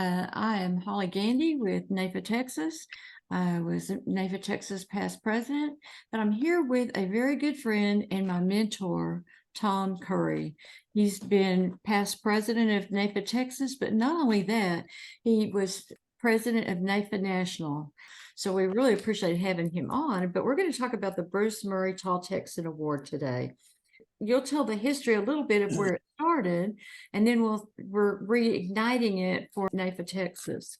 I am Holly Gandy with NAIFA-Texas. I was NAIFA-Texas past president, but I'm here with a very good friend and my mentor, Tom Currey. He's been past president of NAIFA-Texas, but not only that, he was president of NAIFA National. So we really appreciate having him on, but we're going to talk about the Bruce Murray Tall Texan Award today. You'll tell the history a little bit of where it started, and then we're reigniting it for NAIFA-Texas.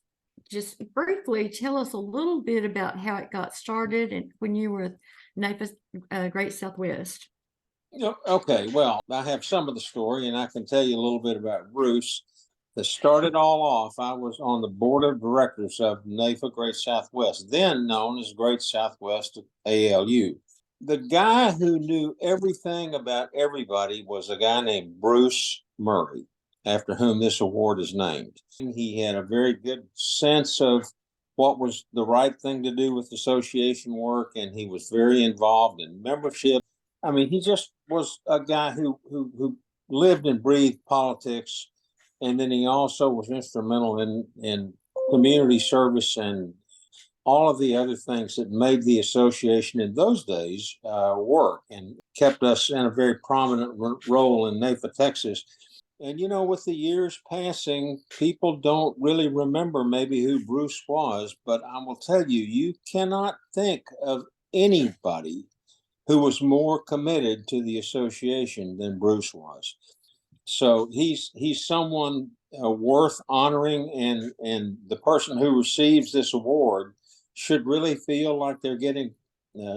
Just briefly tell us a little bit about how it got started and when you were with NAIFA Great Southwest. Okay, well, I have some of the story, and I can tell you a little bit about Bruce. To start it all off, I was on the board of directors of NAIFA Great Southwest, then known as Great Southwest ALU. The guy who knew everything about everybody was a guy named Bruce Murray, after whom this award is named. He had a very good sense of what was the right thing to do with association work, and he was very involved in membership. I mean, he just was a guy who lived and breathed politics, and then he also was instrumental in community service and all of the other things that made the association in those days work and kept us in a very prominent role in NAIFA-Texas. And, with the years passing, people don't really remember maybe who Bruce was, but I will tell you, you cannot think of anybody who was more committed to the association than Bruce was. So he's someone worth honoring, and the person who receives this award should really feel like they're getting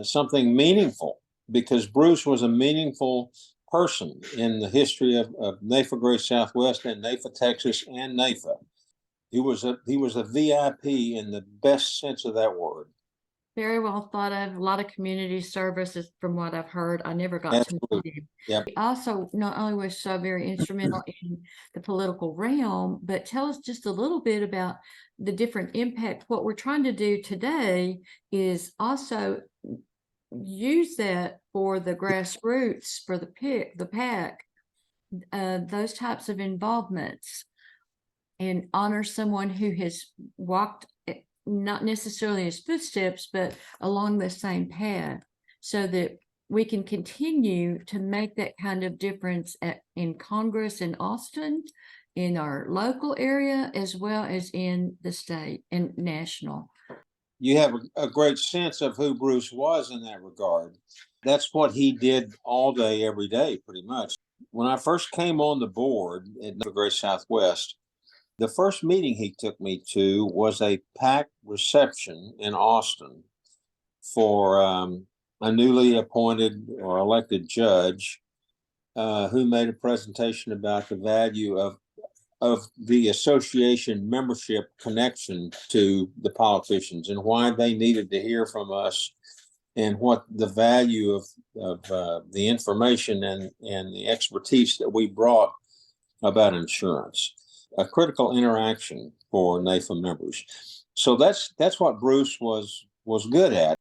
something meaningful, because Bruce was a meaningful person in the history of NAIFA Great Southwest and NAIFA-Texas and NAIFA. He was a VIP in the best sense of that word. Very well thought of. A lot of community services, from what I've heard. I never got to meet him. Yep. He also not only was so very instrumental in the political realm, but tell us just a little bit about the different impact. What we're trying to do today is also use that for the grassroots, for the PAC, those types of involvements, and honor someone who has walked not necessarily his footsteps, but along the same path, so that we can continue to make that kind of difference in Congress in Austin, in our local area, as well as in the state and national. You have a great sense of who Bruce was in that regard. That's what he did all day, every day, pretty much. When I first came on the board at the Great Southwest, the first meeting he took me to was a PAC reception in Austin for a newly appointed or elected judge who made a presentation about the value of the association membership connection to the politicians, and why they needed to hear from us, and what the value of the information and the expertise that we brought about insurance. A critical interaction for NAIFA members. So that's what Bruce was good at.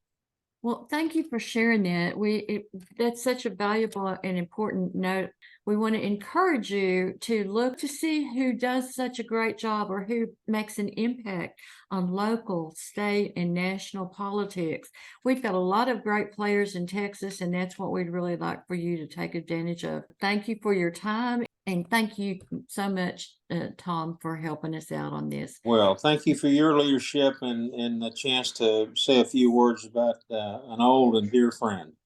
Well, thank you for sharing that. That's such a valuable and important note. We want to encourage you to look to see who does such a great job, or who makes an impact on local, state, and national politics. We've got a lot of great players in Texas, and that's what we'd really like for you to take advantage of. Thank you for your time. And thank you so much, Tom, for helping us out on this. Well, thank you for your leadership and the chance to say a few words about an old and dear friend.